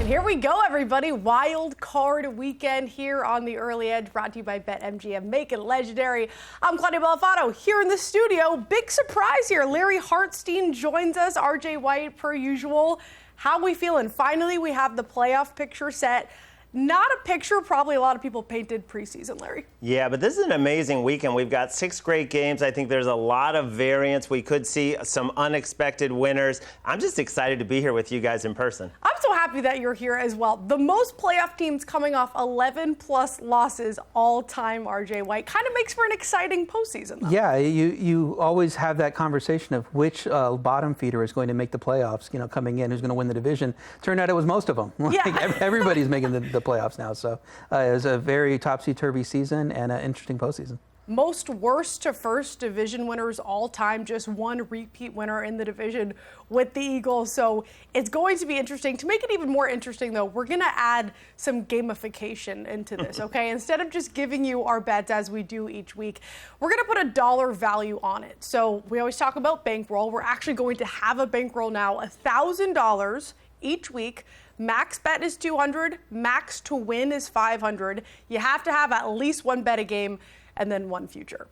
Here we go, everybody. Wild card weekend here on the Early Edge, brought to you by BetMGM. Make it legendary. I'm Caludia Bellofatto here in the studio. Big surprise here. Larry Hartstein joins us. RJ White, per usual. How we feeling? Finally, we have the playoff picture set. Not a picture probably a lot of people painted preseason, Larry. Yeah, but this is an amazing weekend. We've got 6 great games. I think there's a lot of variance. We could see some unexpected winners. I'm just excited to be here with you guys in person. I'm so happy that you're here as well. The most playoff teams coming off 11-plus losses all time, RJ White. Kind of makes for an exciting postseason, though. Yeah, you always have that conversation of which bottom feeder is going to make the playoffs, coming in, who's going to win the division. Turned out it was most of them. Yeah. Everybody's making the playoffs now. So it was a very topsy-turvy season and an interesting postseason. Most worst to first division winners all time, just one repeat winner in the division with the Eagles. So it's going to be interesting. To make it even more interesting, though, we're going to add some gamification into this, okay? Instead of just giving you our bets as we do each week, we're going to put a dollar value on it. So we always talk about bankroll. We're actually going to have a bankroll now, $1,000 each week. Max bet is $200, max to win is $500. You have to have at least one bet a game and then one future.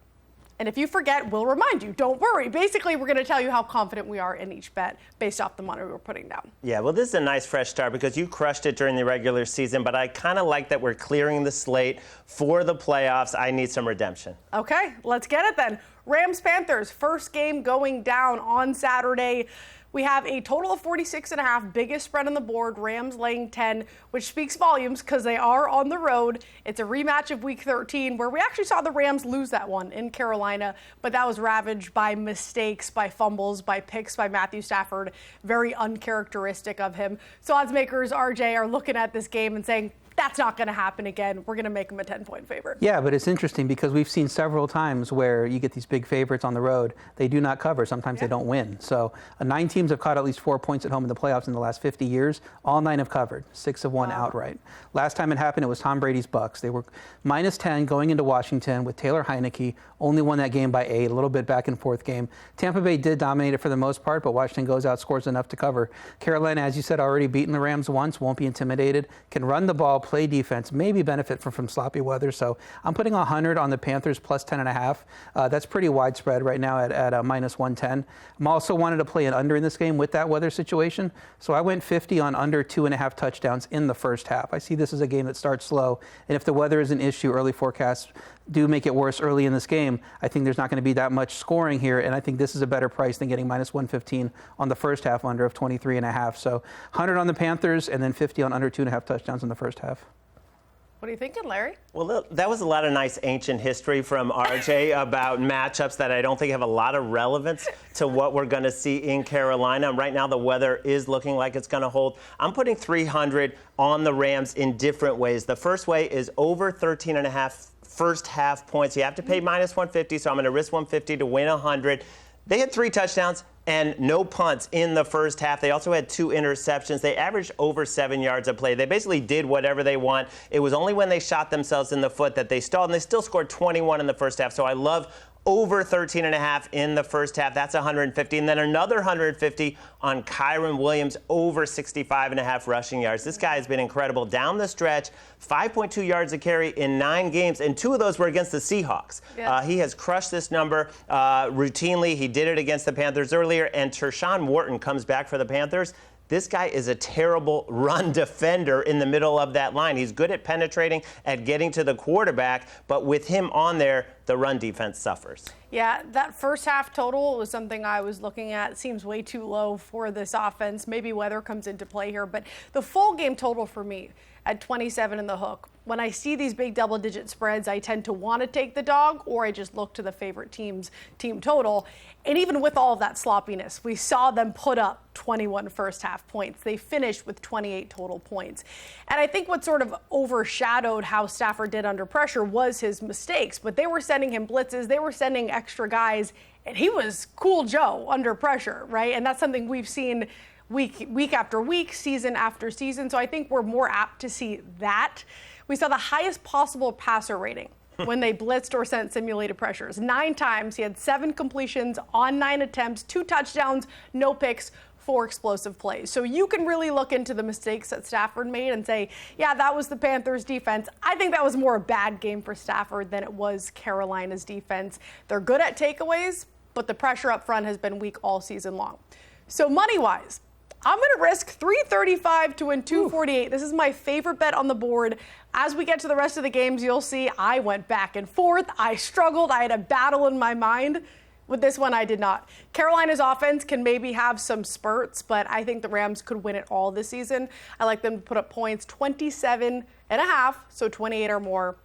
And if you forget, we'll remind you. Don't worry. Basically, we're going to tell you how confident we are in each bet based off the money we're putting down. Yeah, well, this is a nice fresh start because you crushed it during the regular season, but I kind of like that we're clearing the slate for the playoffs. I need some redemption. Okay, let's get it then. Rams-Panthers, first game going down on Saturday. We have a total of 46.5, biggest spread on the board, Rams laying 10, which speaks volumes because they are on the road. It's a rematch of Week 13, where we actually saw the Rams lose that one in Carolina, but that was ravaged by mistakes, by fumbles, by picks by Matthew Stafford. Very uncharacteristic of him. So odds makers, RJ, are looking at this game and saying, that's not going to happen again. We're going to make them a 10-point favorite. Yeah, but it's interesting because we've seen several times where you get these big favorites on the road. They do not cover. Sometimes they don't win. So 9 teams have caught at least 4 points at home in the playoffs in the last 50 years. All 9 have covered. 6 have won outright. Last time it happened, it was Tom Brady's Bucs. They were minus 10 going into Washington with Taylor Heineke. Only won that game by 8, a little bit back and forth game. Tampa Bay did dominate it for the most part, but Washington goes out, scores enough to cover. Carolina, as you said, already beaten the Rams once, won't be intimidated, can run the ball, play defense, maybe benefit from sloppy weather. So I'm putting 100 on the Panthers plus 10.5. That's pretty widespread right now at minus 110. I'm also wanted to play an under in this game with that weather situation. So I went 50 on under 2.5 touchdowns in the first half. I see this as a game that starts slow. And if the weather is an issue, early forecasts do make it worse early in this game. I think there's not going to be that much scoring here, and I think this is a better price than getting minus 115 on the first half under of 23.5. So 100 on the Panthers and then 50 on under 2.5 touchdowns in the first half. What are you thinking, Larry? Well, that was a lot of nice ancient history from RJ about matchups that I don't think have a lot of relevance to what we're going to see in Carolina. Right now, the weather is looking like it's going to hold. I'm putting 300 on the Rams in different ways. The first way is over 13.5 first half points. You have to pay minus 150, so I'm going to risk 150 to win 100. They had 3 touchdowns and no punts in the first half. They also had 2 interceptions. They averaged over 7 yards a play. They basically did whatever they want. It was only when they shot themselves in the foot that they stalled, and they still scored 21 in the first half. So I love over 13.5 in the first half. That's 150. And then another 150 on Kyren Williams, over 65.5 rushing yards. This guy has been incredible down the stretch. 5.2 yards a carry in 9 games, and 2 of those were against the Seahawks. Yeah. He has crushed this number routinely. He did it against the Panthers earlier, and Tershawn Wharton comes back for the Panthers. This guy is a terrible run defender in the middle of that line. He's good at penetrating, at getting to the quarterback, but with him on there, the run defense suffers. Yeah, that first half total was something I was looking at. It seems way too low for this offense. Maybe weather comes into play here, but the full game total for me at 27 in the hook. When I see these big double-digit spreads, I tend to want to take the dog, or I just look to the favorite team's team total. And even with all of that sloppiness, we saw them put up 21 first half points. They finished with 28 total points. And I think what sort of overshadowed how Stafford did under pressure was his mistakes. But they were sending him blitzes. They were sending extra guys. And he was cool Joe under pressure, right? And that's something we've seen week after week, season after season. So I think we're more apt to see that. We saw the highest possible passer rating when they blitzed or sent simulated pressures. 9 times. He had 7 completions on 9 attempts, 2 touchdowns, no picks, 4 explosive plays. So you can really look into the mistakes that Stafford made and say, yeah, that was the Panthers defense. I think that was more a bad game for Stafford than it was Carolina's defense. They're good at takeaways, but the pressure up front has been weak all season long. So money-wise, I'm going to risk 335 to win 248. This is my favorite bet on the board. As we get to the rest of the games, you'll see I went back and forth. I struggled. I had a battle in my mind. With this one, I did not. Carolina's offense can maybe have some spurts, but I think the Rams could win it all this season. I like them to put up points, 27.5, so 28 or more.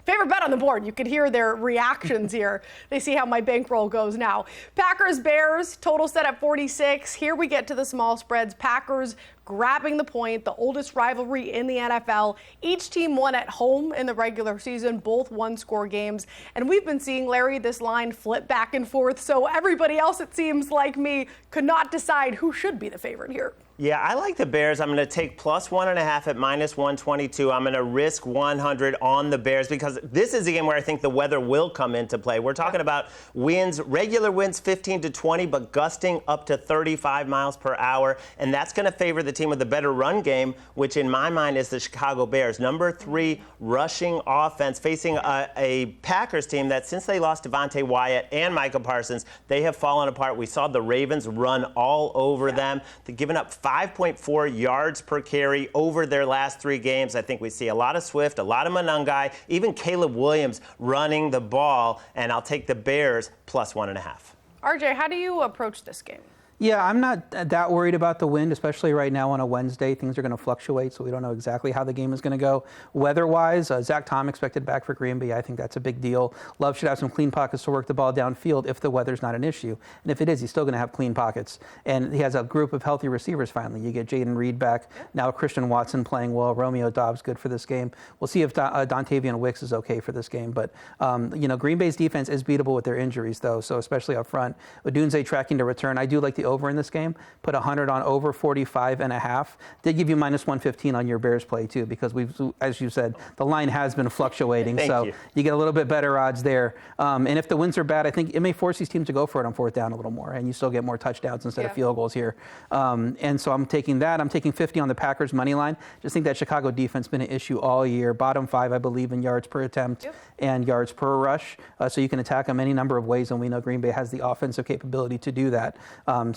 Favorite bet on the board. You could hear their reactions here. They see how my bankroll goes now. Packers, Bears, total set at 46. Here we get to the small spreads. Packers grabbing the point, the oldest rivalry in the NFL. Each team won at home in the regular season, both one-score games. And we've been seeing, Larry, this line flip back and forth. So everybody else, it seems like me, could not decide who should be the favorite here. Yeah, I like the Bears. I'm going to take plus 1.5 at minus 122. I'm going to risk 100 on the Bears because this is a game where I think the weather will come into play. We're talking about winds, regular winds 15 to 20, but gusting up to 35 miles per hour. And that's going to favor the team with the better run game, which in my mind is the Chicago Bears. Number 3 rushing offense facing a Packers team that since they lost Devontae Wyatt and Micah Parsons, they have fallen apart. We saw the Ravens run all over them. They've given up 5.4 yards per carry over their last 3 games. I think we see a lot of Swift, a lot of Monangai, even Caleb Williams running the ball, and I'll take the Bears plus 1.5. RJ, how do you approach this game? Yeah, I'm not that worried about the wind, especially right now on a Wednesday. Things are going to fluctuate, so we don't know exactly how the game is going to go. Weather-wise, Zach Tom expected back for Green Bay. I think that's a big deal. Love should have some clean pockets to work the ball downfield if the weather's not an issue. And if it is, he's still going to have clean pockets. And he has a group of healthy receivers finally. You get Jaden Reed back. Now Christian Watson playing well. Romeo Doubs good for this game. We'll see if Dontavian Wicks is okay for this game. But, Green Bay's defense is beatable with their injuries, though, so especially up front. Odunze tracking to return. I do like the over in this game. Put 100 on over 45.5. Did give you minus 115 on your Bears play too, because as you said, the line has been fluctuating. So you get a little bit better odds there. And if the winds are bad, I think it may force these teams to go for it on 4th down a little more, and you still get more touchdowns instead of field goals here. And so I'm taking that. I'm taking 50 on the Packers money line. Just think that Chicago defense has been an issue all year. Bottom 5, I believe, in yards per attempt and yards per rush. So you can attack them any number of ways, and we know Green Bay has the offensive capability to do that.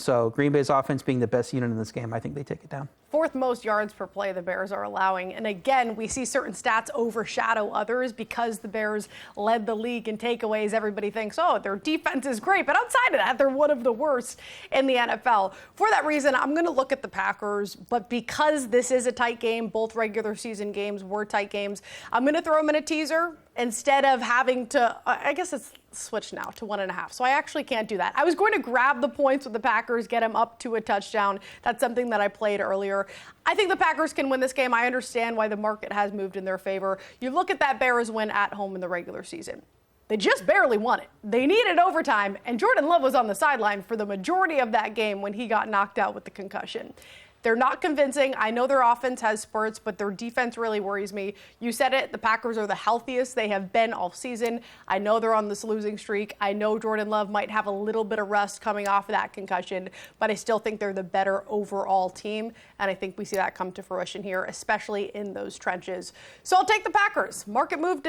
So Green Bay's offense being the best unit in this game, I think they take it down. 4th most yards per play the Bears are allowing. And again, we see certain stats overshadow others because the Bears led the league in takeaways. Everybody thinks, oh, their defense is great. But outside of that, they're one of the worst in the NFL. For that reason, I'm going to look at the Packers. But because this is a tight game, both regular season games were tight games, I'm going to throw them in a teaser instead of having to, I guess it's switched now to 1.5. So I actually can't do that. I was going to grab the points with the Packers, get them up to a touchdown. That's something that I played earlier. I think the Packers can win this game. I understand why the market has moved in their favor. You look at that Bears win at home in the regular season. They just barely won it. They needed overtime, and Jordan Love was on the sideline for the majority of that game when he got knocked out with the concussion. They're not convincing. I know their offense has spurts, but their defense really worries me. You said it, the Packers are the healthiest they have been all season. I know they're on this losing streak. I know Jordan Love might have a little bit of rust coming off of that concussion, but I still think they're the better overall team, and I think we see that come to fruition here, especially in those trenches. So I'll take the Packers. Market moved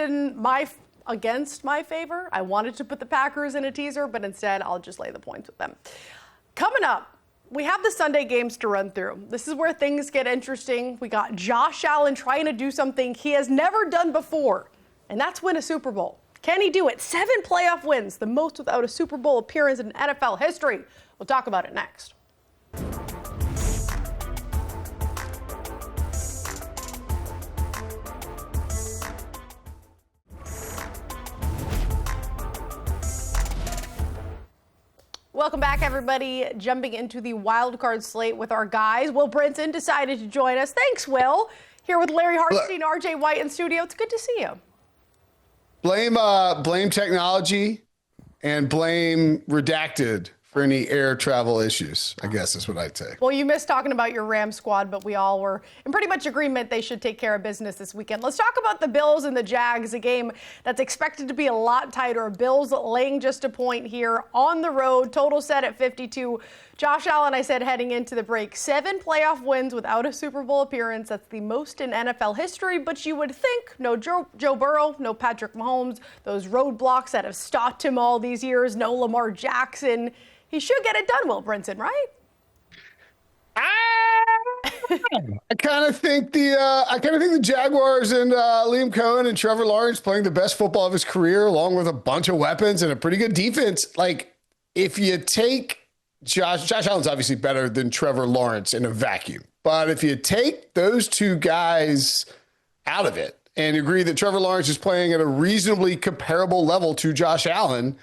against my favor. I wanted to put the Packers in a teaser, but instead I'll just lay the points with them. Coming up, we have the Sunday games to run through. This is where things get interesting. We got Josh Allen trying to do something he has never done before, and that's win a Super Bowl. Can he do it? 7 playoff wins, the most without a Super Bowl appearance in NFL history. We'll talk about it next. Welcome back, everybody. Jumping into the wild card slate with our guys. Will Brinson decided to join us. Thanks, Will. Here with Larry Hartstein, RJ White in studio. It's good to see you. Blame technology and blame redacted for any air travel issues, I guess is what I'd say. Well, you missed talking about your Rams squad, but we all were in pretty much agreement they should take care of business this weekend. Let's talk about the Bills and the Jags, a game that's expected to be a lot tighter. Bills laying just a point here on the road, total set at 52. Josh Allen, I said heading into the break, 7 playoff wins without a Super Bowl appearance. That's the most in NFL history, but you would think no Joe Burrow, no Patrick Mahomes, those roadblocks that have stopped him all these years, no Lamar Jackson. He should get it done, Will Brinson, right? I kind of think the Jaguars and Liam Cohen and Trevor Lawrence playing the best football of his career, along with a bunch of weapons and a pretty good defense. Like, if you take Josh Allen's obviously better than Trevor Lawrence in a vacuum, but if you take those two guys out of it and agree that Trevor Lawrence is playing at a reasonably comparable level to Josh Allen,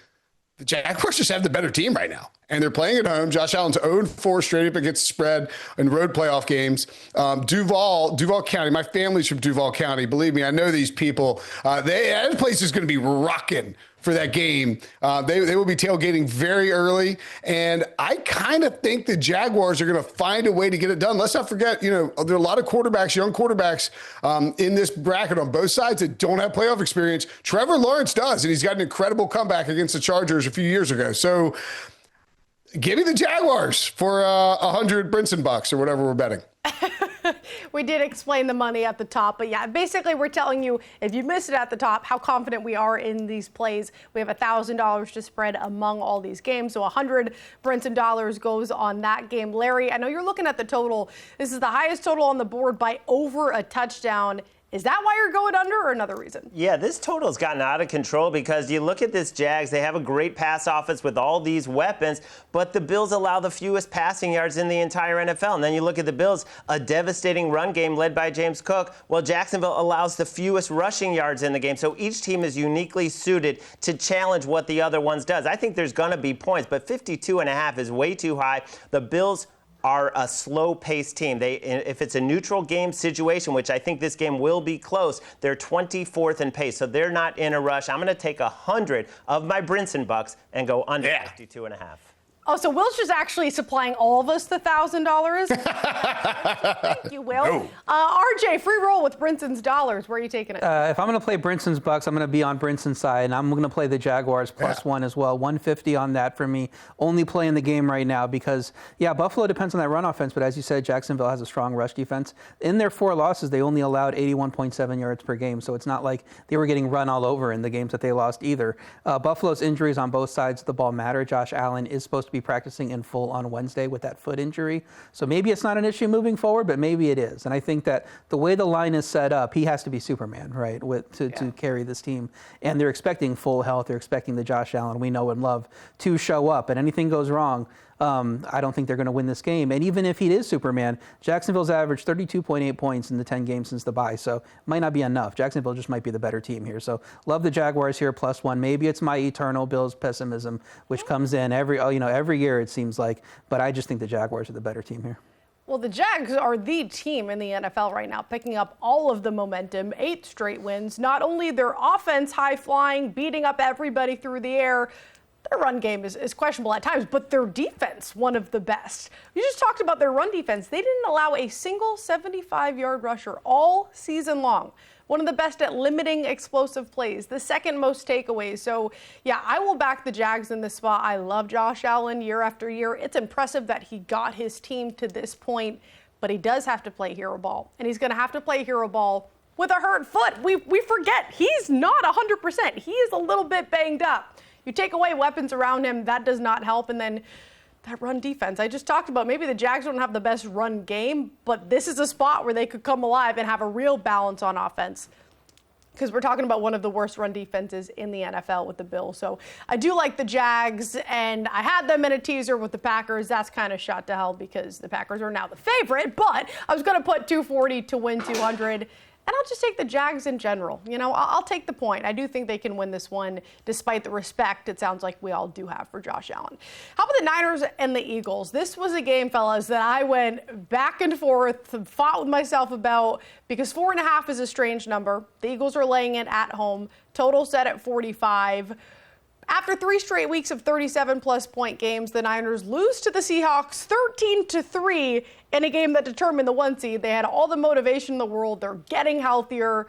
the Jaguars just have the better team right now. And they're playing at home. Josh Allen's 0-4 straight up against the spread in road playoff games. Duval County, my family's from Duval County. Believe me, I know these people. That place is going to be rocking for that game. They will be tailgating very early. And I kind of think the Jaguars are going to find a way to get it done. Let's not forget, there are a lot of quarterbacks, young quarterbacks in this bracket on both sides that don't have playoff experience. Trevor Lawrence does, and he's got an incredible comeback against the Chargers a few years ago. So give me the Jaguars for $100 Brinson bucks or whatever we're betting. We did explain the money at the top, but yeah, basically we're telling you, if you missed it at the top, how confident we are in these plays. We have $1,000 to spread among all these games, so $100 Brinson dollars goes on that game. Larry, I know you're looking at the total. This is the highest total on the board by over a touchdown. Is that why you're going under, or another reason? Yeah, this total's gotten out of control because you look at this Jags, they have a great pass offense with all these weapons, but the Bills allow the fewest passing yards in the entire NFL. And then you look at the Bills, a devastating run game led by James Cook. Well, Jacksonville allows the fewest rushing yards in the game. So each team is uniquely suited to challenge what the other ones does. I think there's going to be points, but 52.5 is way too high. The Bills are a slow-paced team. If it's a neutral game situation, which I think this game will be close, they're 24th in pace, so they're not in a rush. I'm going to take 100 of my Brinson bucks and go under 52.5. Oh, so Will's just actually supplying all of us the $1,000? Thank you, Will. No. RJ, free roll with Brinson's dollars. Where are you taking it? If I'm going to play Brinson's bucks, I'm going to be on Brinson's side, and I'm going to play the Jaguars +1 as well. 150 on that for me. Only playing the game right now because, Buffalo depends on that run offense, but as you said, Jacksonville has a strong rush defense. In their 4 losses, they only allowed 81.7 yards per game, so it's not like they were getting run all over in the games that they lost either. Buffalo's injuries on both sides of the ball matter. Josh Allen is supposed to be practicing in full on Wednesday with that foot injury. So maybe it's not an issue moving forward, but maybe it is. And I think that the way the line is set up, he has to be Superman, right, to carry this team. And they're expecting full health. They're expecting the Josh Allen we know and love to show up. And anything goes wrong, I don't think they're going to win this game. And even if he is Superman, Jacksonville's averaged 32.8 points in the 10 games since the bye. So it might not be enough. Jacksonville just might be the better team here. So love the Jaguars here +1. Maybe it's my eternal Bills pessimism, which comes in every year it seems like. But I just think the Jaguars are the better team here. Well, the Jags are the team in the NFL right now, picking up all of the momentum, 8 straight wins. Not only their offense high-flying, beating up everybody through the air, their run game is questionable at times, but their defense, one of the best. You just talked about their run defense. They didn't allow a single 75-yard rusher all season long. One of the best at limiting explosive plays, the second most takeaways. So, I will back the Jags in this spot. I love Josh Allen year after year. It's impressive that he got his team to this point, but he does have to play hero ball, and he's going to have to play hero ball with a hurt foot. We forget he's not 100%. He is a little bit banged up. You take away weapons around him, that does not help. And then that run defense. I just talked about maybe the Jags don't have the best run game, but this is a spot where they could come alive and have a real balance on offense. Because we're talking about one of the worst run defenses in the NFL with the Bills. So I do like the Jags, and I had them in a teaser with the Packers. That's kind of shot to hell because the Packers are now the favorite, but I was going to put 240 to win 200. And I'll just take the Jags in general. I'll take the point. I do think they can win this one, despite the respect it sounds like we all do have for Josh Allen. How about the Niners and the Eagles? This was a game, fellas, that I went back and forth, fought with myself about, because 4.5 is a strange number. The Eagles are laying it at home. Total set at 45. After 3 straight weeks of 37-plus point games, the Niners lose to the Seahawks 13-3 in a game that determined the 1 seed. They had all the motivation in the world. They're getting healthier.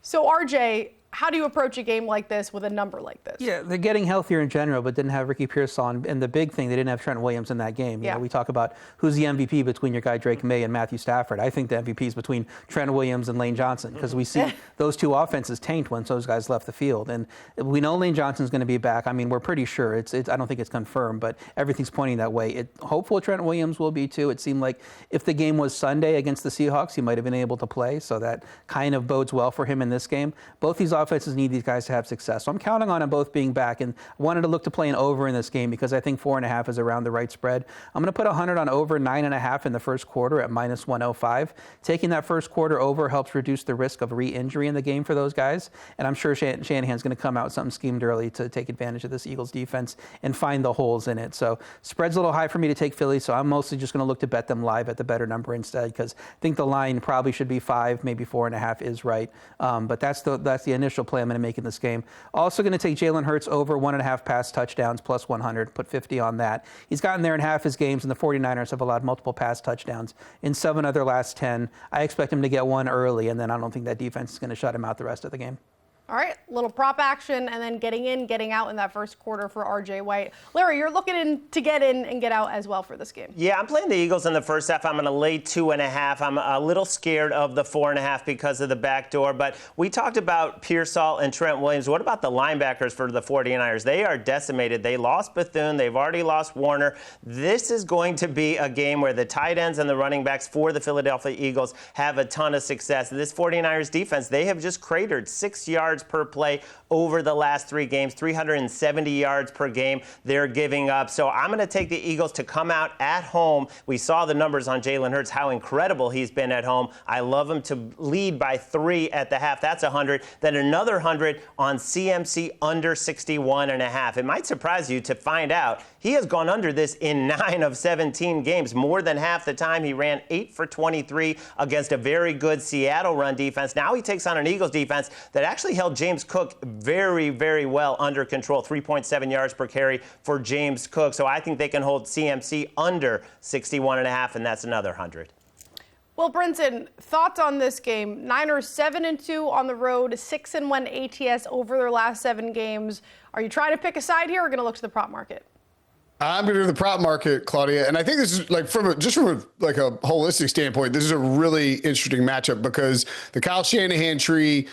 So, RJ, how do you approach a game like this with a number like this? Yeah, they're getting healthier in general, but didn't have Ricky Pearsall. And the big thing, they didn't have Trent Williams in that game. You know, we talk about who's the MVP between your guy Drake May and Matthew Stafford. I think the MVP is between Trent Williams and Lane Johnson, because we see those two offenses tanked once those guys left the field. And we know Lane Johnson's going to be back. I mean, we're pretty sure. I don't think it's confirmed, but everything's pointing that way. Hopeful Trent Williams will be too. It seemed like if the game was Sunday against the Seahawks, he might have been able to play. So that kind of bodes well for him in this game. Both these offenses need these guys to have success. So I'm counting on them both being back, and I wanted to look to play an over in this game because I think 4.5 is around the right spread. I'm going to put 100 on over 9.5 in the first quarter at minus 105. Taking that first quarter over helps reduce the risk of re-injury in the game for those guys, and I'm sure Shanahan's going to come out something schemed early to take advantage of this Eagles defense and find the holes in it. So spread's a little high for me to take Philly, so I'm mostly just going to look to bet them live at the better number instead, because I think the line probably should be 5, maybe 4.5 is right. But that's the initial play I'm going to make in this game. Also going to take Jalen Hurts over 1.5 pass touchdowns plus 100, put 50 on that. He's gotten there in half his games, and the 49ers have allowed multiple pass touchdowns in 7 of their last 10. I expect him to get one early, and then I don't think that defense is going to shut him out the rest of the game. All right, little prop action, and then getting in, getting out in that first quarter for RJ White. Larry, you're looking to get in and get out as well for this game. Yeah, I'm playing the Eagles in the first half. I'm going to lay 2.5. I'm a little scared of the 4.5 because of the back door. But we talked about Pearsall and Trent Williams. What about the linebackers for the 49ers? They are decimated. They lost Bethune. They've already lost Warner. This is going to be a game where the tight ends and the running backs for the Philadelphia Eagles have a ton of success. This 49ers defense, they have just cratered 6 yards per play over the last 3 games, 370 yards per game they're giving up. So I'm going to take the Eagles to come out at home. We saw the numbers on Jalen Hurts, how incredible he's been at home. I love him to lead by 3 at the half. That's 100. Then another 100 on CMC under 61.5. It might surprise you to find out he has gone under this in 9 of 17 games. More than half the time, he ran 8 for 23 against a very good Seattle run defense. Now he takes on an Eagles defense that actually held James Cook very, very well under control. 3.7 yards per carry for James Cook. So I think they can hold CMC under 61.5, and that's another 100. Will Brinson, thoughts on this game? Niners 7-2 on the road, 6-1 ATS over their last 7 games. Are you trying to pick a side here or going to look to the prop market? I'm going to do the prop market, Claudia, and I think this is like from a holistic standpoint, this is a really interesting matchup because the Kyle Shanahan tree,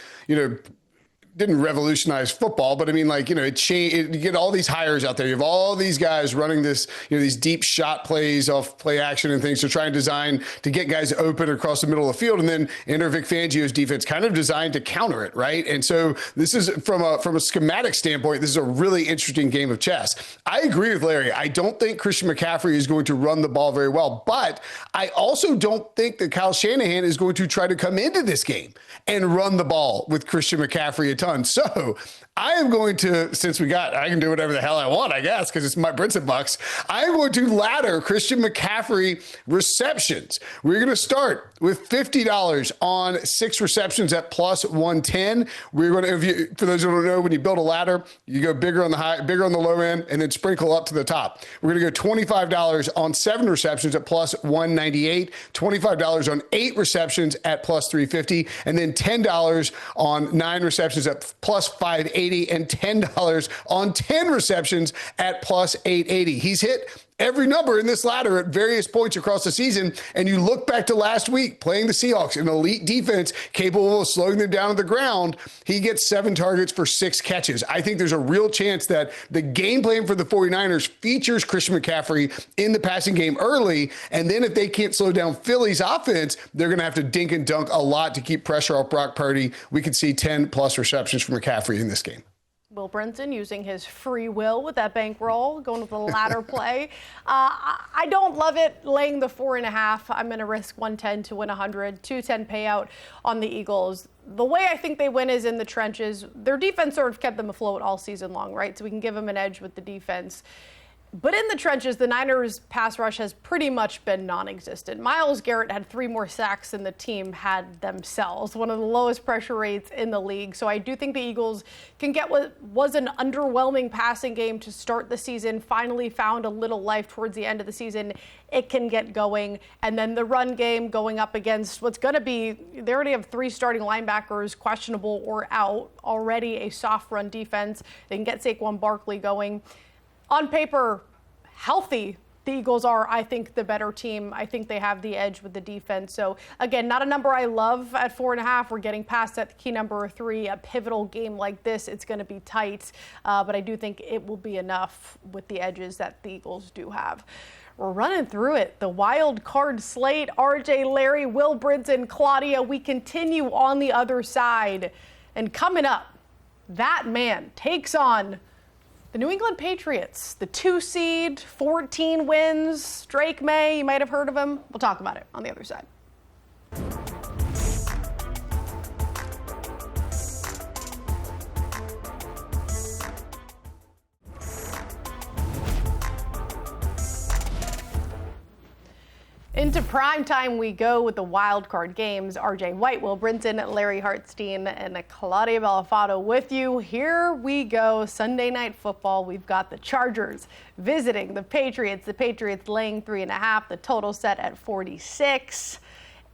didn't revolutionize football, but I mean, it changed. You get all these hires out there. You have all these guys running this, these deep shot plays off play action and things to try and design to get guys open across the middle of the field. And then enter Vic Fangio's defense kind of designed to counter it, right? And so this is from a schematic standpoint, this is a really interesting game of chess. I agree with Larry. I don't think Christian McCaffrey is going to run the ball very well, but I also don't think that Kyle Shanahan is going to try to come into this game and run the ball with Christian McCaffrey a ton. So I am going to, I can do whatever the hell I want, I guess, because it's my Brinson bucks. I'm going to ladder Christian McCaffrey receptions. We're going to start with $50 on 6 receptions at plus 110. We're going to, for those who don't know, when you build a ladder, you go bigger on the high, bigger on the low end, and then sprinkle up to the top. We're going to go $25 on 7 receptions at plus 198, $25 on 8 receptions at plus 350, and then $10 on 9 receptions at plus 580, and $10 on 10 receptions at plus 880. He's hit every number in this ladder at various points across the season. And you look back to last week playing the Seahawks, an elite defense capable of slowing them down on the ground. He gets 7 targets for 6 catches. I think there's a real chance that the game plan for the 49ers features Christian McCaffrey in the passing game early. And then if they can't slow down Philly's offense, they're going to have to dink and dunk a lot to keep pressure off Brock Purdy. We could see 10 plus receptions from McCaffrey in this game. Will Brinson using his free will with that bankroll, going with the ladder play. I don't love it laying the 4.5. I'm going to risk 110 to win 100, 210 payout on the Eagles. The way I think they win is in the trenches. Their defense sort of kept them afloat all season long, right? So we can give them an edge with the defense. But in the trenches, the Niners' pass rush has pretty much been non-existent. Myles Garrett had 3 more sacks than the team had themselves, one of the lowest pressure rates in the league. So I do think the Eagles can get what was an underwhelming passing game to start the season, finally found a little life towards the end of the season. It can get going. And then the run game going up against what's going to be, they already have 3 starting linebackers questionable or out, already a soft run defense. They can get Saquon Barkley going. On paper, healthy, the Eagles are, I think, the better team. I think they have the edge with the defense. So, again, not a number I love at 4.5. We're getting past that key number 3. A pivotal game like this, it's going to be tight. But I do think it will be enough with the edges that the Eagles do have. We're running through it. The wild card slate, RJ, Larry, Will Brinson, Caludia. We continue on the other side. And coming up, that man takes on the New England Patriots, the 2 seed, 14 wins, Drake May, you might have heard of him. We'll talk about it on the other side. Into primetime we go with the wild card games. RJ White, Will Brinson, Larry Hartstein, and Caludia Bellofatto with you. Here we go. Sunday Night Football. We've got the Chargers visiting the Patriots. The Patriots laying 3.5. The total set at 46.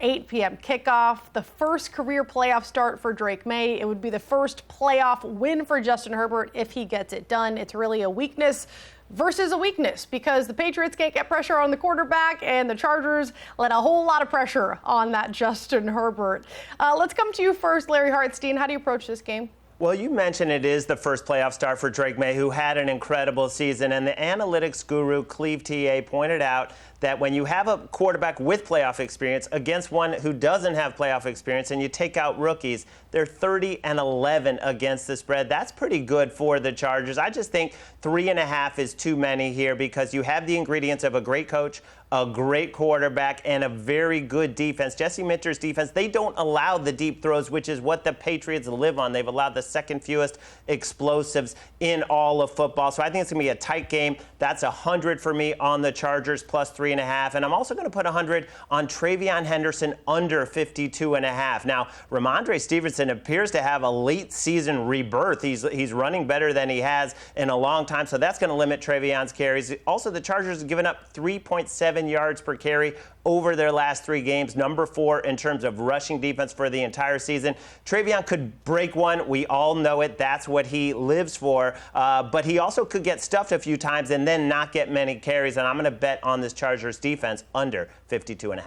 8 p.m. kickoff. The first career playoff start for Drake May. It would be the first playoff win for Justin Herbert if he gets it done. It's really a weakness versus a weakness because the Patriots can't get pressure on the quarterback and the Chargers let a whole lot of pressure on that Justin Herbert. Let's come to you first, Larry Hartstein. How do you approach this game? Well, you mentioned it is the first playoff start for Drake May, who had an incredible season. And the analytics guru, Cleve TA, pointed out that when you have a quarterback with playoff experience against one who doesn't have playoff experience and you take out rookies, they're 30-11 against the spread. That's pretty good for the Chargers. I just think 3.5 is too many here because you have the ingredients of a great coach, a great quarterback, and a very good defense. Jesse Minter's defense, they don't allow the deep throws, which is what the Patriots live on. They've allowed the second fewest explosives in all of football. So I think it's going to be a tight game. That's 100 for me on the Chargers plus 3.5. And I'm also going to put 100 on Travion Henderson under 52.5. Now, Ramondre Stevenson appears to have a late season rebirth. He's running better than he has in a long time. So that's going to limit Travion's carries. Also, the Chargers have given up 3.7 yards per carry over their last 3 games, number 4 in terms of rushing defense for the entire season. Travion could break one. We all know it. That's what he lives for. But he also could get stuffed a few times and then not get many carries. And I'm going to bet on this Chargers defense under 52.5.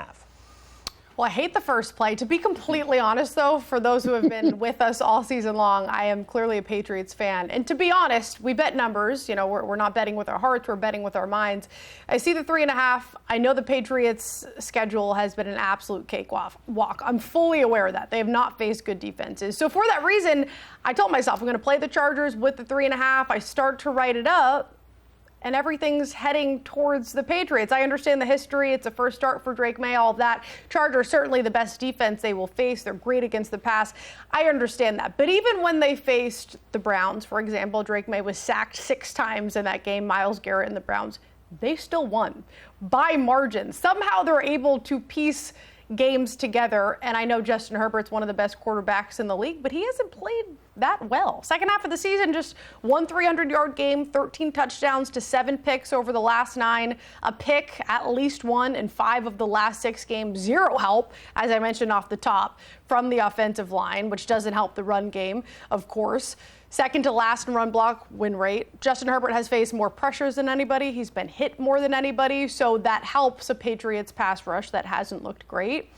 Well, I hate the first play. To be completely honest, though, for those who have been with us all season long, I am clearly a Patriots fan. And to be honest, we bet numbers. You know, we're not betting with our hearts. We're betting with our minds. I see the 3.5. I know the Patriots' schedule has been an absolute cakewalk. I'm fully aware of that. They have not faced good defenses. So for that reason, I told myself I'm going to play the Chargers with the 3.5. I start to write it up, and everything's heading towards the Patriots. I understand the history. It's a first start for Drake May, all of that. Chargers, certainly the best defense they will face. They're great against the pass. I understand that. But even when they faced the Browns, for example, Drake May was sacked 6 times in that game, Myles Garrett and the Browns, they still won by margin. Somehow they're able to piece games together, and I know Justin Herbert's one of the best quarterbacks in the league, but he hasn't played that well. Second half of the season, just one 300-yard game, 13 touchdowns to 7 picks over the last 9, a pick, at least 1 in 5 of the last 6 games. 0 help, as I mentioned off the top, from the offensive line, which doesn't help the run game, of course. Second to last in run block win rate. Justin Herbert has faced more pressures than anybody. He's been hit more than anybody, so that helps a Patriots pass rush that hasn't looked great.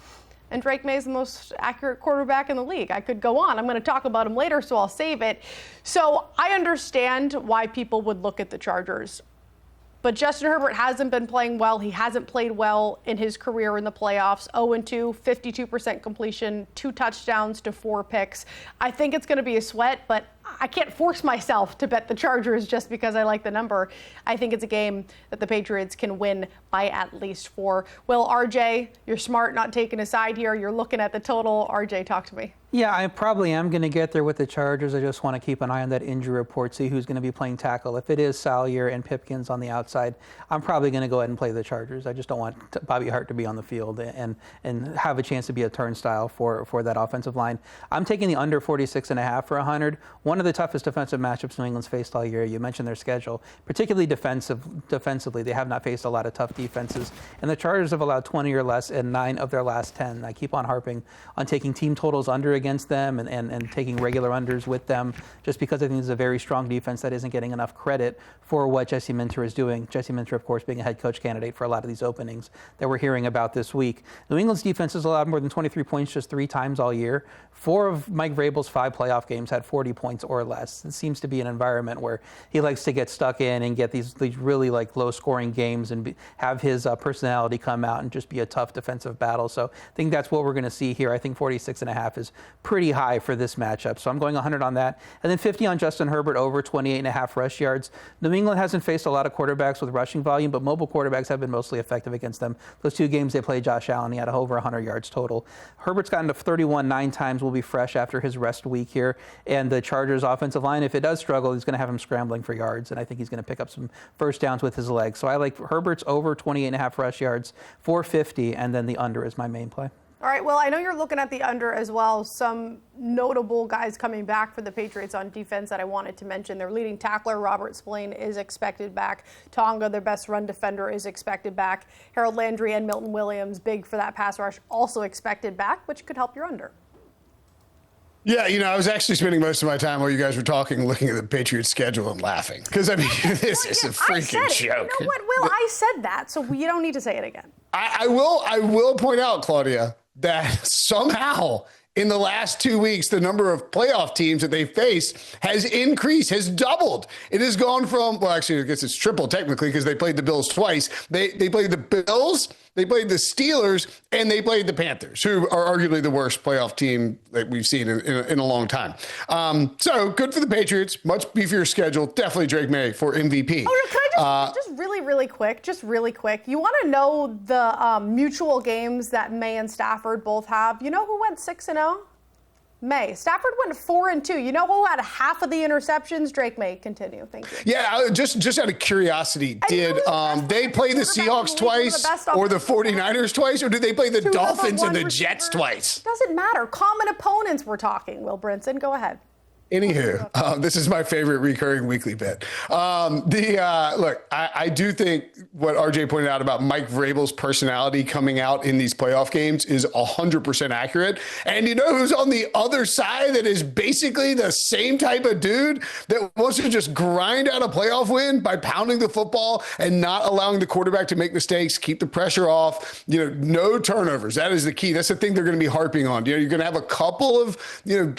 And Drake May is the most accurate quarterback in the league. I could go on. I'm going to talk about him later, so I'll save it. So I understand why people would look at the Chargers. But Justin Herbert hasn't been playing well. He hasn't played well in his career in the playoffs. 0-2, 52% completion, 2 touchdowns to 4 picks. I think it's going to be a sweat, but I can't force myself to bet the Chargers just because I like the number. I think it's a game that the Patriots can win by at least 4. Well, RJ, you're smart not taking a side here. You're looking at the total. RJ, talk to me. Yeah, I probably am going to get there with the Chargers. I just want to keep an eye on that injury report, see who's going to be playing tackle. If it is Salyer and Pipkins on the outside, I'm probably going to go ahead and play the Chargers. I just don't want Bobby Hart to be on the field and have a chance to be a turnstile for that offensive line. I'm taking the under 46.5 for 100. One of the toughest defensive matchups New England's faced all year. You mentioned their schedule, particularly defensively. They have not faced a lot of tough defenses, and the Chargers have allowed 20 or less in 9 of their last 10. I keep on harping on taking team totals under against them and taking regular unders with them, just because I think it's a very strong defense that isn't getting enough credit for what Jesse Minter is doing. Jesse Minter, of course, being a head coach candidate for a lot of these openings that we're hearing about this week. New England's defense has allowed more than 23 points just 3 times all year. 4 of Mike Vrabel's 5 playoff games had 40 points or less. It seems to be an environment where he likes to get stuck in and get these really low-scoring games and have his personality come out and just be a tough defensive battle. So I think that's what we're going to see here. I think 46.5 is pretty high for this matchup. So I'm going 100 on that. And then 50 on Justin Herbert over 28.5 rush yards. New England hasn't faced a lot of quarterbacks with rushing volume, but mobile quarterbacks have been mostly effective against them. Those 2 games they played Josh Allen, he had over 100 yards total. Herbert's gotten to 31 9 times, will be fresh after his rest week here. And the Chargers offensive line, if it does struggle, he's going to have him scrambling for yards. And I think he's going to pick up some first downs with his legs. So I like Herbert's over 28.5 rush yards, 450, and then the under is my main play. All right, well, I know you're looking at the under as well. Some notable guys coming back for the Patriots on defense that I wanted to mention. Their leading tackler, Robert Spillane, is expected back. Tonga, their best run defender, is expected back. Harold Landry and Milton Williams, big for that pass rush, also expected back, which could help your under. Yeah, I was actually spending most of my time while you guys were talking looking at the Patriots schedule and laughing. Because, this is a freaking joke. You know what, Will? I said that, so you don't need to say it again. I will point out, Claudia, that somehow in the last 2 weeks, the number of playoff teams that they face has increased, has doubled. It has gone from, well, actually, I guess it's triple technically because they played the Bills twice. They played the Bills, they played the Steelers, and they played the Panthers, who are arguably the worst playoff team that we've seen in a long time. So good for the Patriots. Much beefier schedule. Definitely Drake May for MVP. Oh, can I just really quick? You want to know the mutual games that May and Stafford both have? You know who went 6-0? May. Stafford went 4-2. You know who had half of the interceptions? Drake May. Continue. Thank you. Yeah, just out of curiosity, did they play the Seahawks twice or the 49ers twice, or did they play the Dolphins and the Jets twice? Doesn't matter. Common opponents we're talking, Will Brinson. Go ahead. Anywho, this is my favorite recurring weekly bit. Look, I do think what RJ pointed out about Mike Vrabel's personality coming out in these playoff games is 100% accurate. And you know who's on the other side that is basically the same type of dude that wants to just grind out a playoff win by pounding the football and not allowing the quarterback to make mistakes, keep the pressure off, no turnovers. That is the key. That's the thing they're going to be harping on. You're going to have a couple of,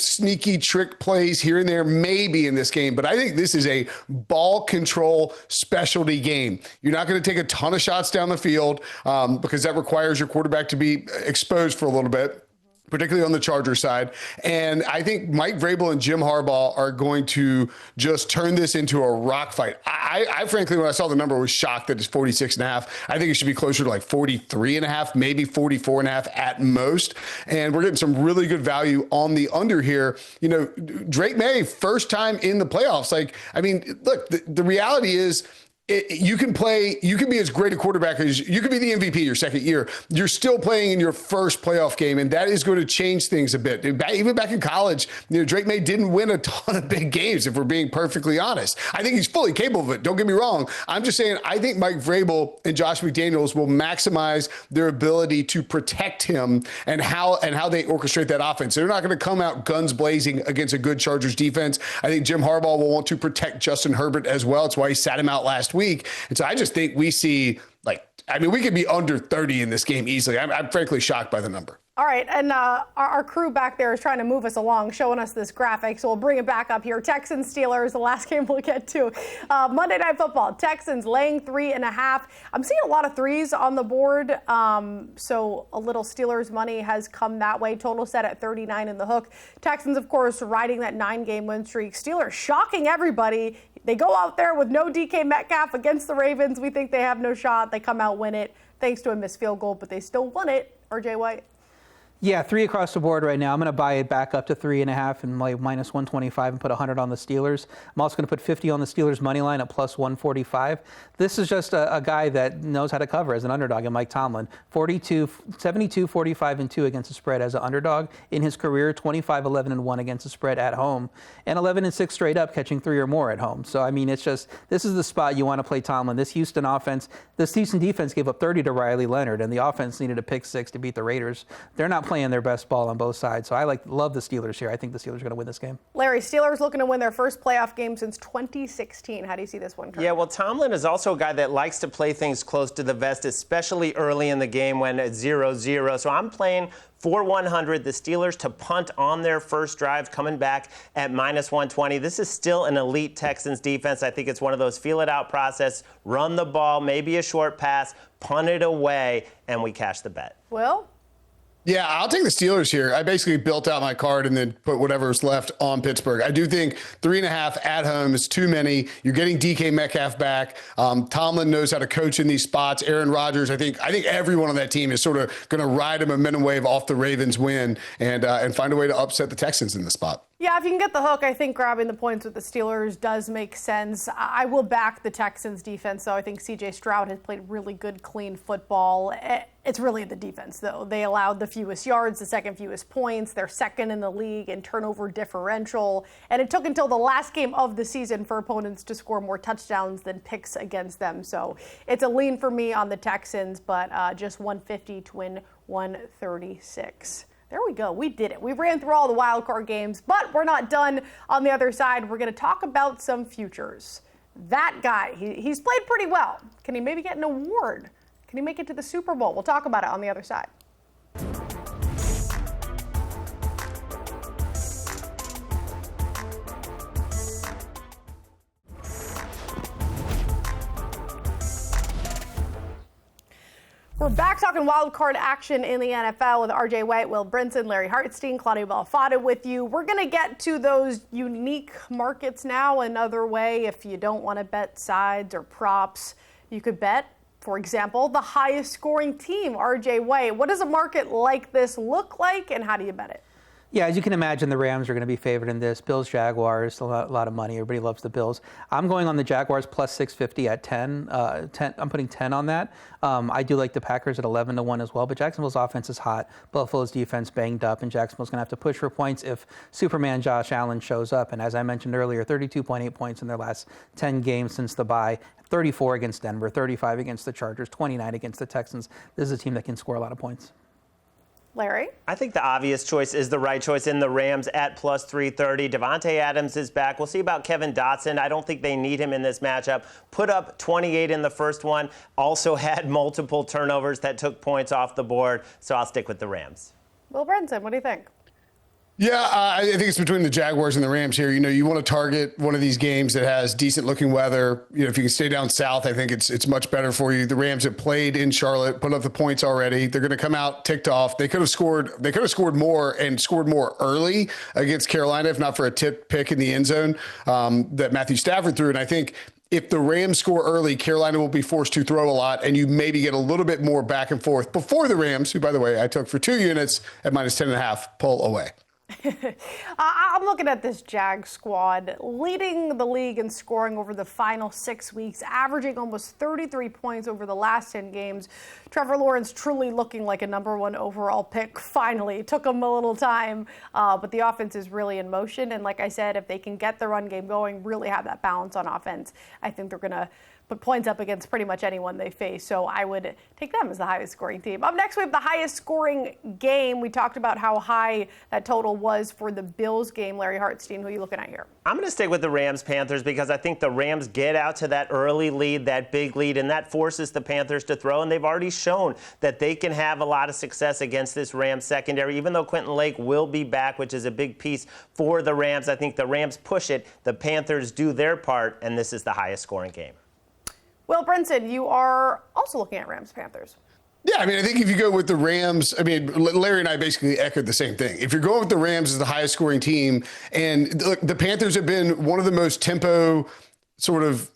sneaky trick plays here and there, maybe in this game, but I think this is a ball control specialty game. You're not going to take a ton of shots down the field because that requires your quarterback to be exposed for a little bit, particularly on the Chargers side. And I think Mike Vrabel and Jim Harbaugh are going to just turn this into a rock fight. I frankly, when I saw the number, was shocked that it's 46.5. I think it should be closer to like 43.5, maybe 44.5 at most. And we're getting some really good value on the under here. Drake May, first time in the playoffs. Look, the reality is, you can be as great a quarterback as you can be the MVP your second year. You're still playing in your first playoff game, and that is going to change things a bit. Even back in college, Drake May didn't win a ton of big games, if we're being perfectly honest. I think he's fully capable of it. Don't get me wrong. I'm just saying I think Mike Vrabel and Josh McDaniels will maximize their ability to protect him and how they orchestrate that offense. They're not going to come out guns blazing against a good Chargers defense. I think Jim Harbaugh will want to protect Justin Herbert as well. That's why he sat him out last week. And so I just think we see, we could be under 30 in this game easily. I'm frankly shocked by the number. All right, and our crew back there is trying to move us along, showing us this graphic, so we'll bring it back up here. Texans, Steelers, the last game we'll get to. Monday Night Football, Texans laying 3.5. I'm seeing a lot of threes on the board, so a little Steelers money has come that way. Total set at 39 in the hook. Texans, of course, riding that 9-game win streak. Steelers shocking everybody. They go out there with no DK Metcalf against the Ravens. We think they have no shot. They come out, win it, thanks to a missed field goal, but they still won it. RJ White. Yeah, 3 across the board right now. I'm going to buy it back up to 3.5 and like minus 125 and put 100 on the Steelers. I'm also going to put 50 on the Steelers money line at plus 145. This is just a guy that knows how to cover as an underdog, and Mike Tomlin. 72, 45, and 2 against the spread as an underdog in his career. 25, 11, and 1 against the spread at home, and 11 and 6 straight up, catching 3 or more at home. So I mean, it's just this is the spot you want to play Tomlin. This Houston defense gave up 30 to Riley Leonard, and the offense needed a pick 6 to beat the Raiders. They're not playing their best ball on both sides. So I love the Steelers here. I think the Steelers are going to win this game. Larry, Steelers looking to win their first playoff game since 2016. How do you see this one coming? Yeah, well, Tomlin is also a guy that likes to play things close to the vest, especially early in the game when it's 0-0. So I'm playing for 100, the Steelers to punt on their first drive, coming back at minus 120. This is still an elite Texans defense. I think it's one of those feel-it-out process, run the ball, maybe a short pass, punt it away, and we cash the bet. Will? Yeah, I'll take the Steelers here. I basically built out my card and then put whatever's left on Pittsburgh. I do think 3.5 at home is too many. You're getting DK Metcalf back. Tomlin knows how to coach in these spots. Aaron Rodgers, I think everyone on that team is sort of going to ride a momentum wave off the Ravens win and find a way to upset the Texans in the spot. Yeah, if you can get the hook, I think grabbing the points with the Steelers does make sense. I will back the Texans defense, though. I think C.J. Stroud has played really good, clean football. It's really the defense, though. They allowed the fewest yards, the second fewest points. They're second in the league in turnover differential. And it took until the last game of the season for opponents to score more touchdowns than picks against them. So it's a lean for me on the Texans, but just 150 to win 136. There we go. We did it. We ran through all the wild card games, but we're not done. On the other side, we're going to talk about some futures. That guy, he's played pretty well. Can he maybe get an award? Can he make it to the Super Bowl? We'll talk about it on the other side. We're back talking wild card action in the NFL with RJ White, Will Brinson, Larry Hartstein, Caludia Bellofatto with you. We're going to get to those unique markets now. Another way, if you don't want to bet sides or props, you could bet, for example, the highest scoring team, RJ White. What does a market like this look like, and how do you bet it? Yeah, as you can imagine, the Rams are going to be favored in this. Bills, Jaguars, a lot of money. Everybody loves the Bills. I'm going on the Jaguars plus 650 at 10. I'm putting 10 on that. I do like the Packers at 11 to 1 as well, but Jacksonville's offense is hot. Buffalo's defense banged up, and Jacksonville's going to have to push for points if Superman Josh Allen shows up. And as I mentioned earlier, 32.8 points in their last 10 games since the bye. 34 against Denver, 35 against the Chargers, 29 against the Texans. This is a team that can score a lot of points. Larry? I think the obvious choice is the right choice in the Rams at plus 330. Devontae Adams is back. We'll see about Kevin Dotson. I don't think they need him in this matchup. Put up 28 in the first one. Also had multiple turnovers that took points off the board. So I'll stick with the Rams. Will Brinson, what do you think? Yeah, I think it's between the Jaguars and the Rams here. You know, you want to target one of these games that has decent looking weather. You know, if you can stay down south, I think it's much better for you. The Rams have played in Charlotte, put up the points already. They're going to come out ticked off. They could have scored more and scored more early against Carolina, if not for a tip pick in the end zone that Matthew Stafford threw. And I think if the Rams score early, Carolina will be forced to throw a lot, and you maybe get a little bit more back and forth before the Rams, who, by the way, I took for 2 units at minus 10.5, pull away. I'm looking at this Jag squad, leading the league in scoring over the final 6 weeks, averaging almost 33 points over the last 10 games. Trevor Lawrence truly looking like a number 1 overall pick. Finally, it took him a little time, but the offense is really in motion. And like I said, if they can get the run game going, really have that balance on offense, I think they're going to put points up against pretty much anyone they face. So I would take them as the highest scoring team. Up next, we have the highest scoring game. We talked about how high that total was for the Bills game. Larry Hartstein, who are you looking at here? I'm going to stick with the Rams-Panthers because I think the Rams get out to that early lead, that big lead, and that forces the Panthers to throw. And they've already shown that they can have a lot of success against this Rams secondary. Even though Quentin Lake will be back, which is a big piece for the Rams, I think the Rams push it. The Panthers do their part, and this is the highest scoring game. Will Brinson, you are also looking at Rams-Panthers. Yeah, I mean, I think if you go with the Rams, I mean, Larry and I basically echoed the same thing. If you're going with the Rams as the highest scoring team, and look, the Panthers have been one of the most tempo sort of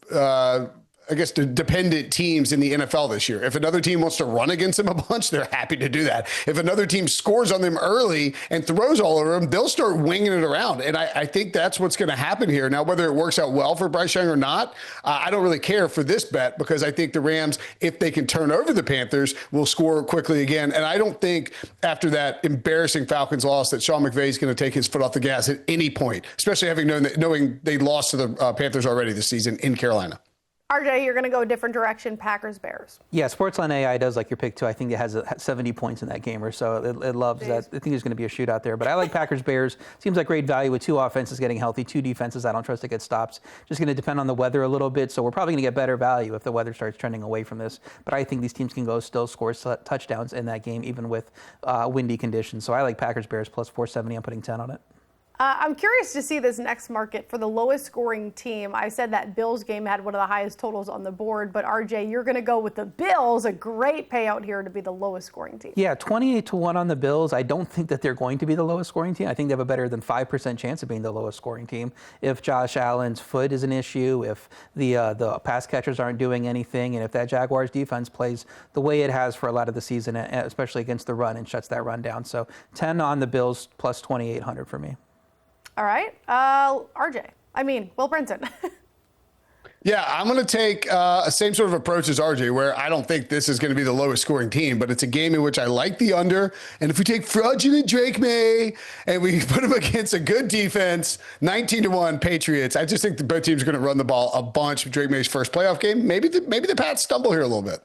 dependent teams in the NFL this year. If another team wants to run against them a bunch, they're happy to do that. If another team scores on them early and throws all over them, they'll start winging it around. And I think that's what's going to happen here. Now, whether it works out well for Bryce Young or not, I don't really care for this bet because I think the Rams, if they can turn over the Panthers, will score quickly again. And I don't think after that embarrassing Falcons loss that Sean McVay is going to take his foot off the gas at any point, especially knowing they lost to the Panthers already this season in Carolina. RJ, you're going to go a different direction, Packers-Bears. Yeah, SportsLine AI does like your pick, too. I think it has 70 points in that game or so. It loves that. I think there's going to be a shootout there. But I like Packers-Bears. Seems like great value with two offenses getting healthy, two defenses. I don't trust to get stops. Just going to depend on the weather a little bit. So we're probably going to get better value if the weather starts trending away from this. But I think these teams can still score touchdowns in that game, even with windy conditions. So I like Packers-Bears plus 470. I'm putting 10 on it. I'm curious to see this next market for the lowest scoring team. I said that Bills game had one of the highest totals on the board, but RJ, you're going to go with the Bills, a great payout here to be the lowest scoring team. Yeah, 28-1 on the Bills. I don't think that they're going to be the lowest scoring team. I think they have a better than 5% chance of being the lowest scoring team. If Josh Allen's foot is an issue, if the pass catchers aren't doing anything, and if that Jaguars defense plays the way it has for a lot of the season, especially against the run and shuts that run down. So 10 on the Bills plus 2,800 for me. All right. Will Brinson. Yeah, I'm going to take a same sort of approach as RJ, where I don't think this is going to be the lowest scoring team, but it's a game in which I like the under. And if we take fraudulent Drake May and we put him against a good defense, 19-1 Patriots, I just think that both teams are going to run the ball a bunch with Drake May's first playoff game. Maybe the Pats stumble here a little bit.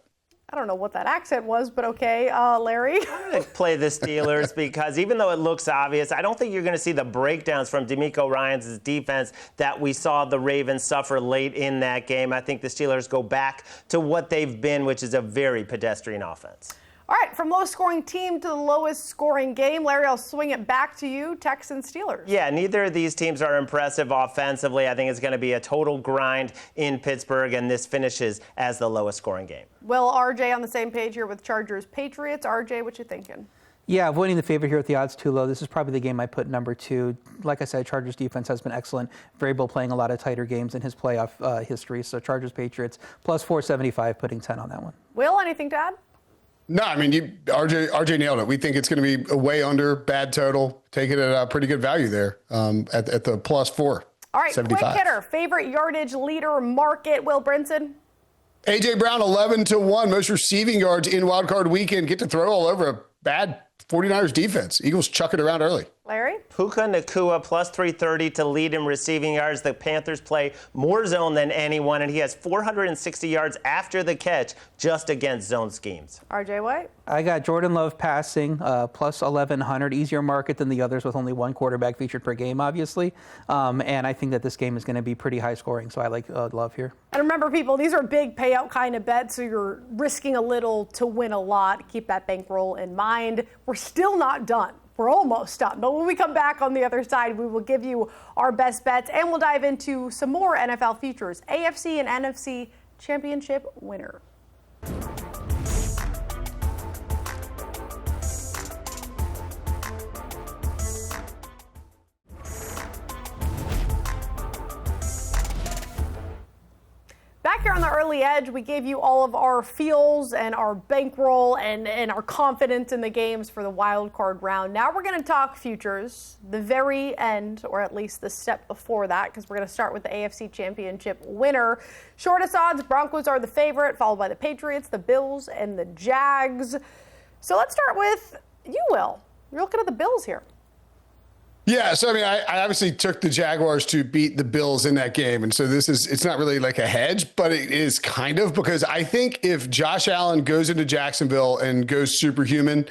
I don't know what that accent was, but okay. Larry? I'm going to play the Steelers because even though it looks obvious, I don't think you're going to see the breakdowns from DeMeco Ryans' defense that we saw the Ravens suffer late in that game. I think the Steelers go back to what they've been, which is a very pedestrian offense. All right, from lowest scoring team to the lowest scoring game, Larry, I'll swing it back to you, Texans Steelers. Yeah, neither of these teams are impressive offensively. I think it's going to be a total grind in Pittsburgh, and this finishes as the lowest scoring game. Will, RJ on the same page here with Chargers Patriots. RJ, what you thinking? Yeah, avoiding the favorite here with the odds too low. This is probably the game I put number 2. Like I said, Chargers defense has been excellent. Vrabel playing a lot of tighter games in his playoff history. So Chargers Patriots plus 475, putting 10 on that one. Will, anything to add? No, RJ nailed it. We think it's going to be a way under, bad total. Take it at a pretty good value there at the plus 4. All right, 75. Quick hitter, favorite yardage leader market, Will Brinson. A.J. Brown, 11-1, most receiving yards in wildcard weekend. Get to throw all over a bad 49ers defense. Eagles chuck it around early. Larry? Puka Nacua plus 330 to lead in receiving yards. The Panthers play more zone than anyone, and he has 460 yards after the catch just against zone schemes. RJ White? I got Jordan Love passing plus 1,100, easier market than the others with only one quarterback featured per game, obviously. And I think that this game is going to be pretty high scoring, so I like Love here. And remember, people, these are big payout kind of bets, so you're risking a little to win a lot. Keep that bankroll in mind. We're still not done. We're almost done. But when we come back on the other side, we will give you our best bets, and we'll dive into some more NFL futures, AFC and NFC championship winner. Back here on the early edge, we gave you all of our feels and our bankroll and our confidence in the games for the wild card round. Now we're going to talk futures, the very end, or at least the step before that, because we're going to start with the AFC Championship winner. Shortest odds, Broncos are the favorite, followed by the Patriots, the Bills, and the Jags. So let's start with you, Will. You're looking at the Bills here. Yeah, so I obviously took the Jaguars to beat the Bills in that game. And so it's not really like a hedge, but it is kind of, because I think if Josh Allen goes into Jacksonville and goes superhuman,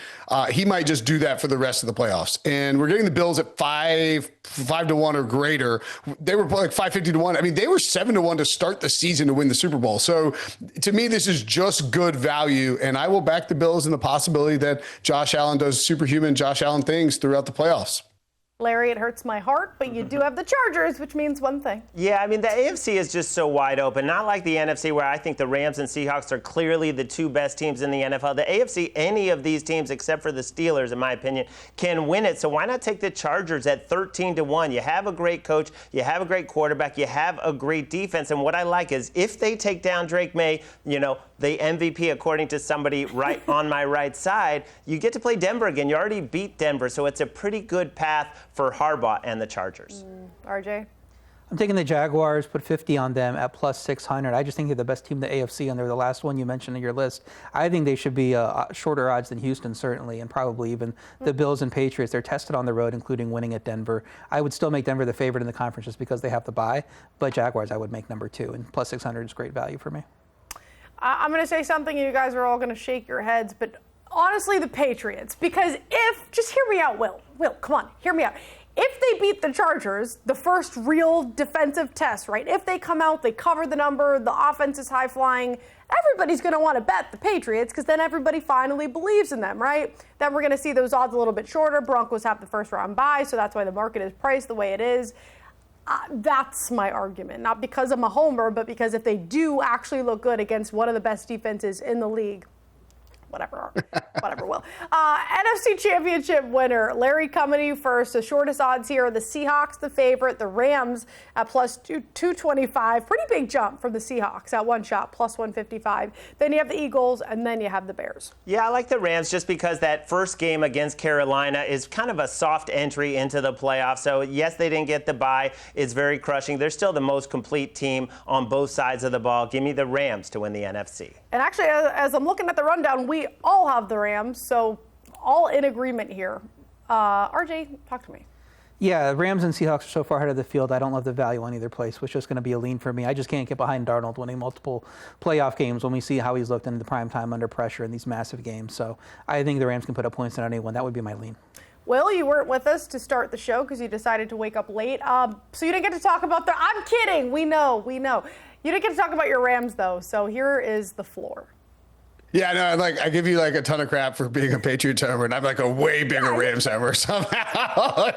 he might just do that for the rest of the playoffs. And we're getting the Bills at 5-1 or greater. They were like 550-1. They were 7-1 to start the season to win the Super Bowl. So to me, this is just good value. And I will back the Bills in the possibility that Josh Allen does superhuman Josh Allen things throughout the playoffs. Larry, it hurts my heart, but you do have the Chargers, which means one thing. Yeah, I mean, the AFC is just so wide open. Not like the NFC, where I think the Rams and Seahawks are clearly the two best teams in the NFL. The AFC, any of these teams, except for the Steelers, in my opinion, can win it. So why not take the Chargers at 13-1? You have a great coach. You have a great quarterback. You have a great defense. And what I like is if they take down Drake May, the MVP, according to somebody right on my right side, you get to play Denver again. You already beat Denver, so it's a pretty good path for Harbaugh and the Chargers. RJ? I'm taking the Jaguars, put 50 on them at plus 600. I just think they're the best team in the AFC, and they're the last one you mentioned in your list. I think they should be shorter odds than Houston, certainly, and probably even the Bills and Patriots. They're tested on the road, including winning at Denver. I would still make Denver the favorite in the conference just because they have the bye, but Jaguars I would make number 2, and plus 600 is great value for me. I'm going to say something, and you guys are all going to shake your heads, but honestly, the Patriots. Because just hear me out, Will. Will, come on, hear me out. If they beat the Chargers, the first real defensive test, right? If they come out, they cover the number, the offense is high flying, everybody's going to want to bet the Patriots because then everybody finally believes in them, right? Then we're going to see those odds a little bit shorter. Broncos have the first round bye, so that's why the market is priced the way it is. That's my argument, not because I'm a homer, but because if they do actually look good against one of the best defenses in the league, whatever will. NFC Championship winner, Larry, coming to you first. The shortest odds here are the Seahawks, the favorite, the Rams at plus 225. Pretty big jump from the Seahawks at one shot, plus 155. Then you have the Eagles, and then you have the Bears. Yeah, I like the Rams just because that first game against Carolina is kind of a soft entry into the playoffs. So, yes, they didn't get the bye. It's very crushing. They're still the most complete team on both sides of the ball. Give me the Rams to win the NFC. And actually, as I'm looking at the rundown, we all have the Rams, so all in agreement here. RJ, talk to me. Yeah, Rams and Seahawks are so far ahead of the field. I don't love the value on either place, which is going to be a lean for me. I just can't get behind Darnold winning multiple playoff games when we see how he's looked in the prime time under pressure in these massive games. So I think the Rams can put up points on anyone. That would be my lean. Will, you weren't with us to start the show because you decided to wake up late. So you didn't get to talk about I'm kidding. We know. You didn't get to talk about your Rams, though. So here is the floor. Yeah, no, I give you a ton of crap for being a Patriots homer, and I'm a way bigger Rams homer somehow. I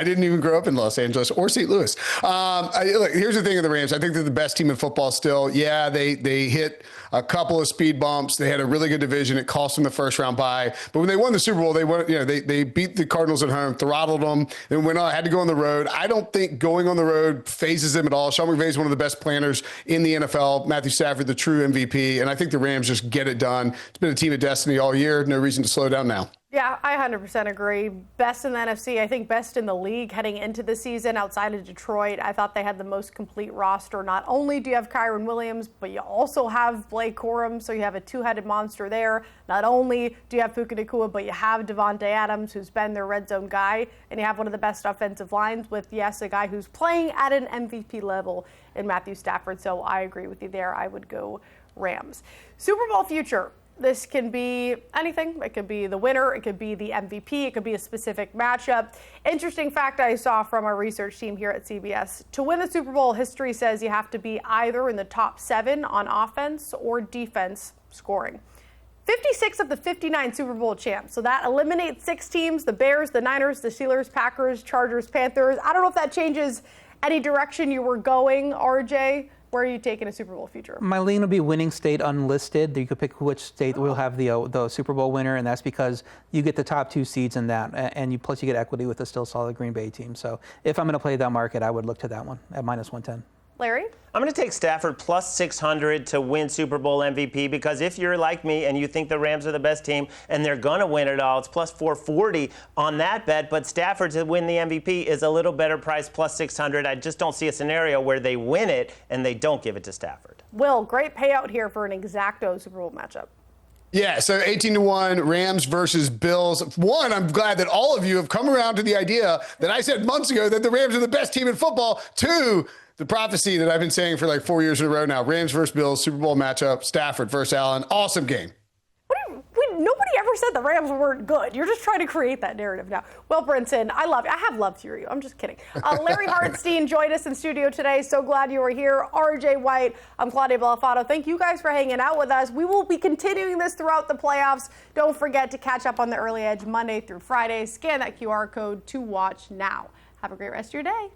didn't even grow up in Los Angeles or St. Louis. Look, here's the thing with the Rams. I think they're the best team in football still. Yeah, they hit a couple of speed bumps. They had a really good division. It cost them the first round bye. But when they won the Super Bowl, they beat the Cardinals at home, throttled them, and had to go on the road. I don't think going on the road phases them at all. Sean McVay is one of the best planners in the NFL. Matthew Stafford, the true MVP, and I think the Rams just get it done. It's been a team of destiny all year. No reason to slow down now. Yeah, I 100% agree. Best in the NFC, I think best in the league heading into the season outside of Detroit. I thought they had the most complete roster. Not only do you have Kyron Williams, but you also have Blake Corum, so you have a two-headed monster there. Not only do you have Puka Nacua, but you have Devontae Adams, who's been their red zone guy, and you have one of the best offensive lines with, yes, a guy who's playing at an MVP level in Matthew Stafford. So I agree with you there. I would go Rams. Super Bowl future. This can be anything. It could be the winner. It could be the MVP. It could be a specific matchup. Interesting fact I saw from our research team here at CBS. To win the Super Bowl, history says you have to be either in the top 7 on offense or defense scoring. 56 of the 59 Super Bowl champs. So that eliminates 6 teams: the Bears, the Niners, the Steelers, Packers, Chargers, Panthers. I don't know if that changes any direction you were going, RJ. Where are you taking a Super Bowl future? My lean would be winning state unlisted. You could pick which state will have the Super Bowl winner, and that's because you get the top 2 seeds in that, and plus you get equity with a still solid Green Bay team. So if I'm going to play that market, I would look to that one at minus 110. Larry? I'm going to take Stafford plus 600 to win Super Bowl MVP because if you're like me and you think the Rams are the best team and they're going to win it all, it's plus 440 on that bet. But Stafford to win the MVP is a little better price, plus 600. I just don't see a scenario where they win it and they don't give it to Stafford. Will, great payout here for an exacto Super Bowl matchup. Yeah, so 18-1, Rams versus Bills. One, I'm glad that all of you have come around to the idea that I said months ago that the Rams are the best team in football. 2, the prophecy that I've been saying for 4 years in a row now. Rams versus Bills, Super Bowl matchup, Stafford versus Allen. Awesome game. Nobody ever never said the Rams weren't good. You're just trying to create that narrative now. Will Brinson, I have love for you. I'm just kidding. Larry Hartstein joined us in studio today. So glad you were here. RJ White, I'm Caludia Bellofatto. Thank you guys for hanging out with us. We will be continuing this throughout the playoffs. Don't forget to catch up on the Early Edge Monday through Friday. Scan that QR code to watch now. Have a great rest of your day.